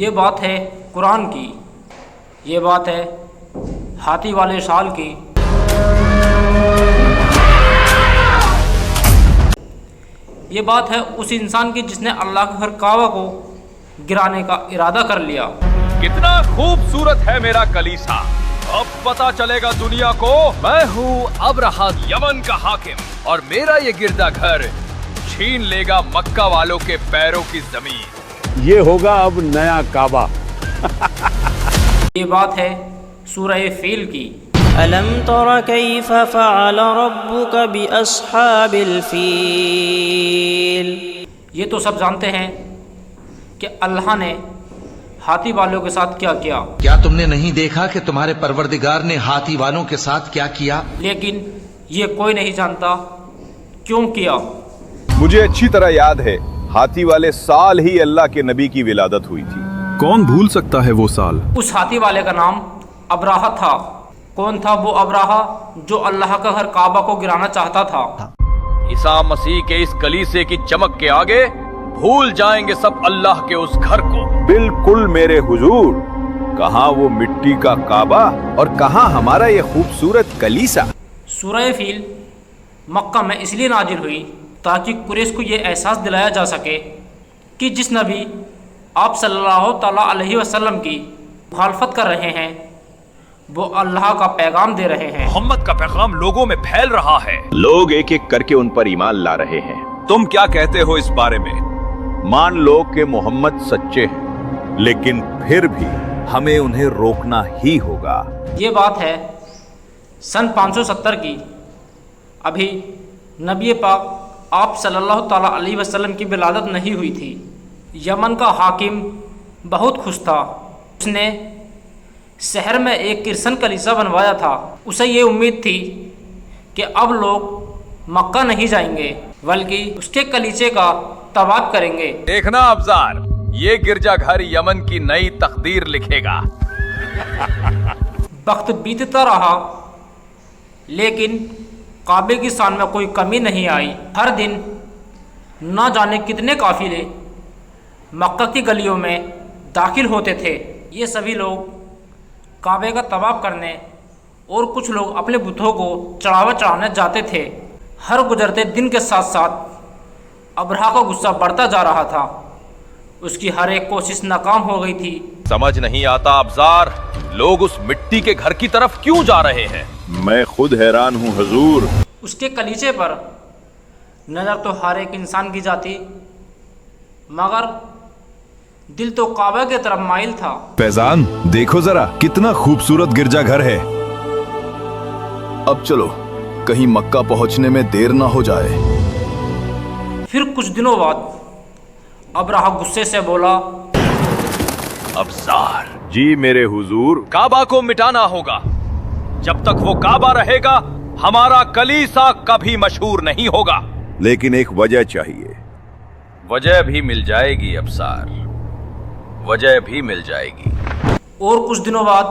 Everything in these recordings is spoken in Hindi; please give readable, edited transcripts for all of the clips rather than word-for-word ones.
ये बात है कुरान की, ये बात है हाथी वाले साल की। ये बात है उस इंसान की जिसने अल्लाह के घर काबा को गिराने का इरादा कर लिया। कितना खूबसूरत है मेरा कलीसा, अब पता चलेगा दुनिया को मैं हूँ अब्राहा यमन का हाकिम, और मेरा ये गिरदा घर छीन लेगा मक्का वालों के पैरों की जमीन। ये होगा अब नया काबा। ये बात है सूरह फील की। अलम तरा कैफ फ़अल रब्बुक बिअस्हाबिल फील। ये तो सब जानते हैं कि अल्लाह ने हाथी वालों के साथ क्या किया। क्या तुमने नहीं देखा कि तुम्हारे परवरदिगार ने हाथी वालों के साथ क्या किया? लेकिन ये कोई नहीं जानता क्यों किया। मुझे अच्छी तरह याद है, हाथी वाले साल ही अल्लाह के नबी की विलादत हुई थी। कौन भूल सकता है वो साल। उस हाथी वाले का नाम अब्राहा था। कौन था वो अब्राहा जो अल्लाह का घर काबा को गिराना चाहता था। ईसा मसीह के इस कलीसे की चमक के आगे भूल जाएंगे सब अल्लाह के उस घर को। बिल्कुल मेरे हुजूर, कहाँ वो मिट्टी का काबा और कहाँ हमारा ये खूबसूरत कलीसा। सूरह फील मक्का में इसलिए नाजिल हुई ताकि कुरैश को ये एहसास दिलाया जा सके कि जिस नबी आप सल्लल्लाहु तआला अलैहि वसल्लम की मुखालफत कर रहे हैं वो अल्लाह का पैगाम दे रहे हैं। मोहम्मद का पैगाम लोगों में फैल रहा है। लोग एक एक करके उन पर ईमान ला रहे हैं। तुम क्या कहते हो इस बारे में? मान लो कि मोहम्मद सच्चे हैं, लेकिन फिर भी हमें उन्हें रोकना ही होगा। ये बात है सन 570 की। अभी नबी पाक आप सल्लल्लाहु तआला अलैहि वसल्लम की विलादत नहीं हुई थी। यमन का हाकिम बहुत खुश था। उसने शहर में एक किरसन कलीसा बनवाया था। उसे ये उम्मीद थी कि अब लोग मक्का नहीं जाएंगे बल्कि उसके कलीचे का तवाफ करेंगे। देखना अब्जार, ये गिरजाघर यमन की नई तकदीर लिखेगा। वक्त बीतता रहा लेकिन काबे की शान में कोई कमी नहीं आई। हर दिन ना जाने कितने काफिले मक्का की गलियों में दाखिल होते थे। ये सभी लोग काबे का तवाफ करने और कुछ लोग अपने बुतों को चढ़ावा चढ़ाने जाते थे। हर गुजरते दिन के साथ साथ अब्राहा का गुस्सा बढ़ता जा रहा था। उसकी हर एक कोशिश नाकाम हो गई थी। समझ नहीं आता अब्जार, लोग उस मिट्टी के घर की तरफ क्यों जा रहे हैं? मैं खुद हैरान हूँ हुजूर। उसके कलीचे पर नज़र तो हर एक इंसान की जाती मगर दिल तो काबा की तरफ माइल था। फैजान देखो जरा, कितना खूबसूरत गिरजाघर है। अब चलो, कहीं मक्का पहुंचने में देर ना हो जाए। फिर कुछ दिनों बाद अब्राहा गुस्से से बोला, अब्जार, जी मेरे हुजूर। काबा को मिटाना होगा। जब तक वो काबा रहेगा हमारा कलीसा कभी मशहूर नहीं होगा। लेकिन एक वजह चाहिए। वजह भी मिल जाएगी अब्सार, वजह भी मिल जाएगी। और कुछ दिनों बाद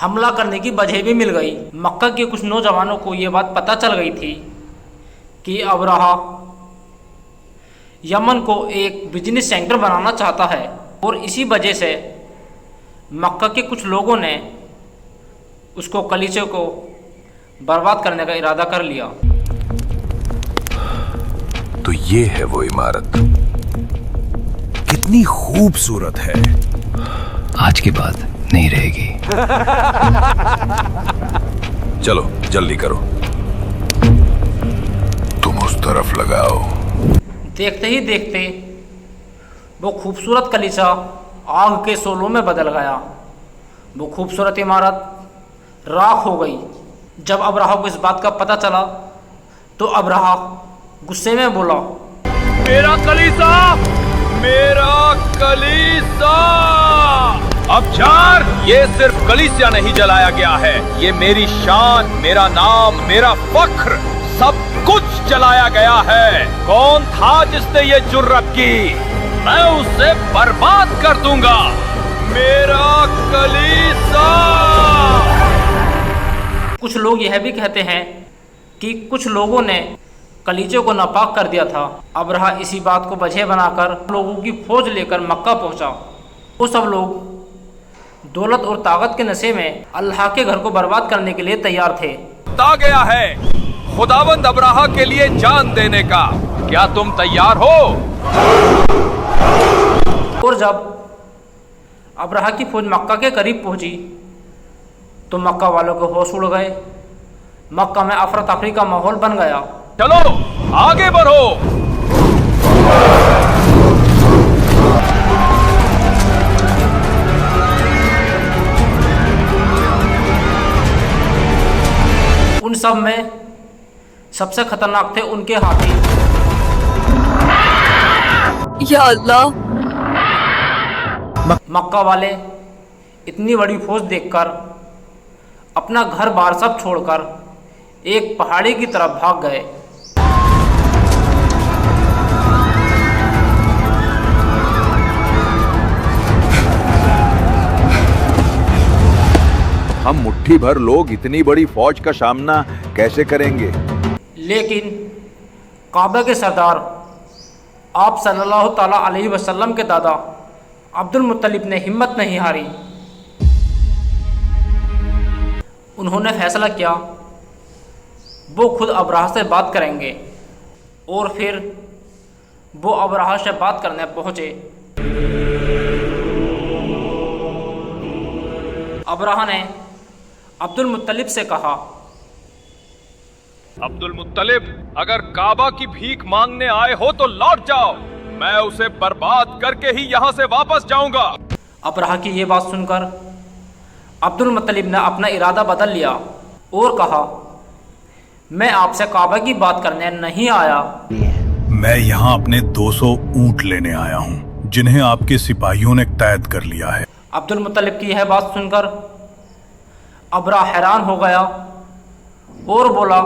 हमला करने की वजह भी मिल गई। मक्का के कुछ नौजवानों को ये बात पता चल गई थी कि अब्राहा यमन को एक बिजनेस सेंटर बनाना चाहता है और इसी वजह से मक्का के कुछ लोगों ने उसको कलीचे को बर्बाद करने का इरादा कर लिया। तो ये है वो इमारत, कितनी खूबसूरत है। आज के बाद नहीं रहेगी। चलो जल्दी करो, तुम उस तरफ लगाओ। देखते ही देखते वो खूबसूरत कलीचा आग के शोलों में बदल गया। वो खूबसूरत इमारत राख हो गई। जब अब्राहा को इस बात का पता चला तो अब्राहा गुस्से में बोला, मेरा कलीसा, मेरा कलीसा। अब्जार, ये सिर्फ कलीसिया नहीं जलाया गया है, ये मेरी शान, मेरा नाम, मेरा फख्र, सब कुछ जलाया गया है। कौन था जिसने ये जुर्रत की? मैं उसे बर्बाद कर दूंगा। मेरा कलीसा। कुछ लोग यह भी कहते हैं कि कुछ लोगों ने कलीचे को नापाक कर दिया था। अब्राहा इसी बात को वजह बनाकर लोगों की फौज लेकर मक्का पहुंचा वो सब लोग दौलत और ताकत के नशे में अल्लाह के घर को बर्बाद करने के लिए तैयार थे। आ गया है खुदावंद अब्राहा के लिए जान देने का। क्या तुम तैयार हो? और जब अब्राहा की फौज मक्का के करीब पहुंची तो मक्का वालों के होश उड़ गए। मक्का में अफरा तफरी का माहौल बन गया। चलो आगे बढ़ो। उन सब में सबसे खतरनाक थे उनके हाथी। या अल्लाह! मक्का वाले इतनी बड़ी फौज देखकर अपना घर बार सब छोड़कर एक पहाड़ी की तरफ भाग गए। हम मुट्ठी भर लोग इतनी बड़ी फौज का सामना कैसे करेंगे? लेकिन काबा के सरदार आप सल्लल्लाहु ताला अलैहि वसल्लम के दादा अब्दुल मुत्तलिब ने हिम्मत नहीं हारी। उन्होंने फैसला किया वो खुद अब्राहा से बात करेंगे और फिर वो अब्राहा से बात करने पहुंचे। अब्राहा ने अब्दुल मुत्तलिब से कहा, अब्दुल मुत्तलिब, अगर काबा की भीख मांगने आए हो तो लौट जाओ। मैं उसे बर्बाद करके ही यहाँ से वापस जाऊंगा। अब्राहा की ये बात सुनकर अब्दुल मुत्तलिब ने अपना इरादा बदल लिया और कहा, मैं आपसे काबा की बात करने नहीं आया। मैं यहाँ अपने 200 ऊंट लेने आया हूँ जिन्हें आपके सिपाहियों ने कैद कर लिया है। अब्दुल मुत्तलिब की यह बात सुनकर अब्राहा हैरान हो गया और बोला,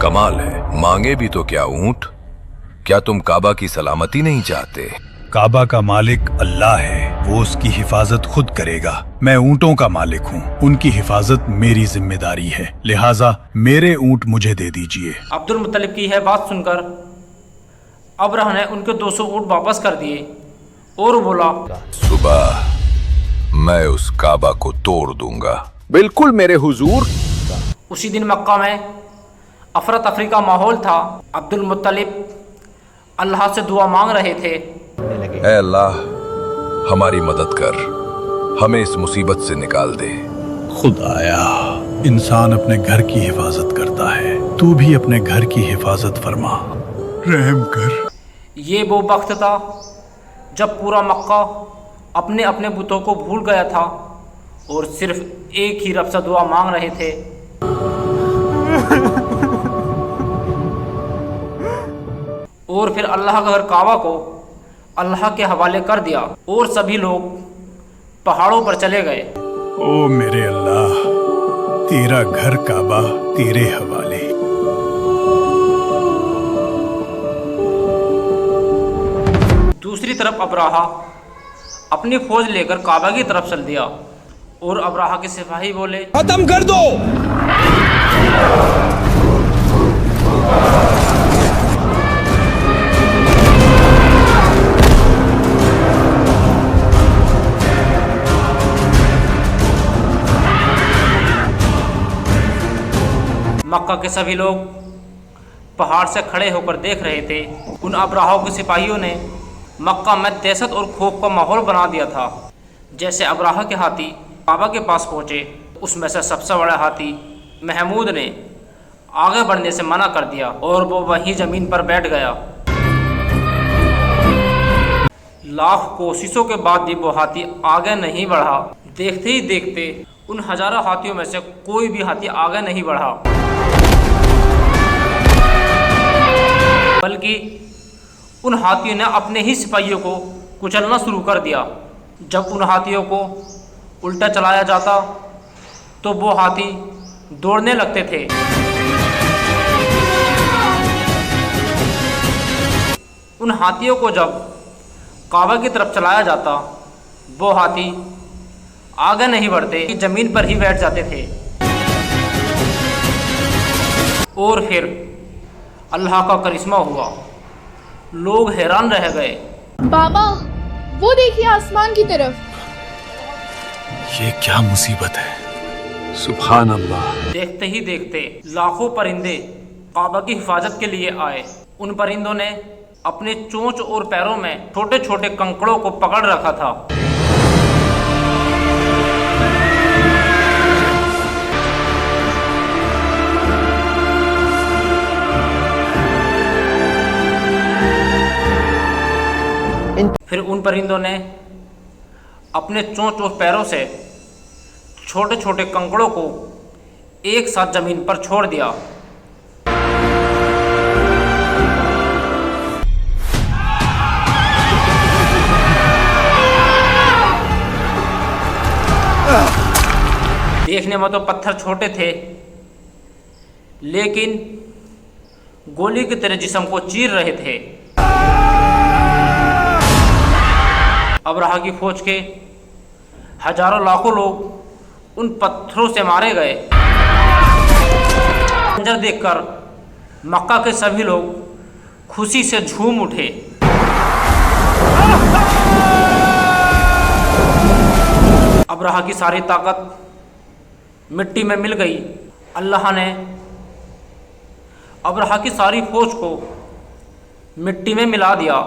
कमाल है, मांगे भी तो क्या ऊंट? क्या तुम काबा की सलामती नहीं चाहते? काबा का मालिक अल्लाह है, वो उसकी हिफाजत खुद करेगा। मैं ऊंटों का मालिक हूँ, उनकी हिफाजत मेरी जिम्मेदारी है, लिहाजा मेरे ऊंट मुझे दे दीजिए। अब्दुल मुत्तलिब की यह बात सुनकर अब्राहा ने उनके 200 ऊंट वापस कर दिए और बोला, सुबह मैं उस काबा को तोड़ दूंगा। बिल्कुल मेरे हुजूर। उसी दिन मक्का में अफरा तफरी का माहौल था। अब्दुल मुत्तलिब अल्लाह से दुआ मांग रहे थे, ऐ अल्लाह, हमारी मदद कर, हमें इस मुसीबत से निकाल दे। खुदाया, इंसान अपने घर की हिफाजत करता है, तू भी अपने घर की हिफाजत फरमा, रहम कर। ये वो वक्त था जब पूरा मक्का अपने अपने बुतों को भूल गया था और सिर्फ एक ही रब से दुआ मांग रहे थे। और फिर अल्लाह का घर काबा को अल्लाह के हवाले कर दिया और सभी लोग पहाड़ों पर चले गए। ओ मेरे अल्लाह, तेरा घर काबा तेरे हवाले। दूसरी तरफ अब्राहा अपनी फौज लेकर काबा की तरफ चल दिया और अब्राहा के सिपाही बोले, खत्म कर दो। मक्का के सभी लोग पहाड़ से खड़े होकर देख रहे थे। उन अब्राहों के सिपाहियों ने मक्का में दहशत और खौफ का माहौल बना दिया था। जैसे अब्राहा के हाथी काबा के पास पहुँचे, उसमें से सबसे बड़ा हाथी महमूद ने आगे बढ़ने से मना कर दिया और वो वहीं ज़मीन पर बैठ गया। लाख कोशिशों के बाद भी वो हाथी आगे नहीं बढ़ा। देखते ही देखते उन हजारों हाथियों में से कोई भी हाथी आगे नहीं बढ़ा, बल्कि उन हाथियों ने अपने ही सिपाहियों को कुचलना शुरू कर दिया। जब उन हाथियों को उल्टा चलाया जाता तो वो हाथी दौड़ने लगते थे। उन हाथियों को जब काबा की तरफ चलाया जाता, वो हाथी आगे नहीं बढ़ते, जमीन पर ही बैठ जाते थे। और फिर अल्लाह का करिश्मा हुआ, लोग हैरान रह गए। बाबा, वो देखिए आसमान की तरफ। ये क्या मुसीबत है। सुभान अल्लाह। देखते ही देखते लाखों परिंदे काबा की हिफाजत के लिए आए। उन परिंदों ने अपने चोंच और पैरों में छोटे छोटे कंकड़ों को पकड़ रखा था। फिर उन परिंदों ने अपने चोंच और पैरों से छोटे छोटे कंकड़ों को एक साथ जमीन पर छोड़ दिया। देखने में तो पत्थर छोटे थे, लेकिन गोली की तरह जिस्म को चीर रहे थे। अबरहा की फौज के हजारों लाखों लोग उन पत्थरों से मारे गए। मंजर देखकर मक्का के सभी लोग खुशी से झूम उठे। अबरहा की सारी ताकत मिट्टी में मिल गई। अल्लाह ने अबरहा की सारी फौज को मिट्टी में मिला दिया।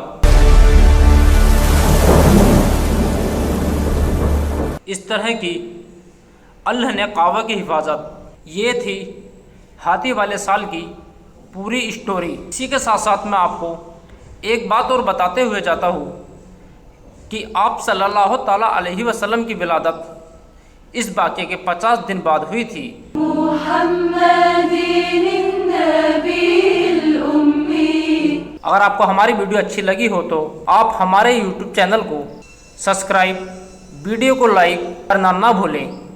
इस तरह की अल्लाह ने काबा की हिफाजत। ये थी हाथी वाले साल की पूरी स्टोरी। इसी के साथ साथ मैं आपको एक बात और बताते हुए जाता हूँ कि आप सल्लल्लाहु ताला अलैहि वसल्लम की विलादत इस वाक़े के 50 दिन बाद हुई थी। अगर आपको हमारी वीडियो अच्छी लगी हो तो आप हमारे YouTube चैनल को सब्सक्राइब, वीडियो को लाइक करना ना भूलें।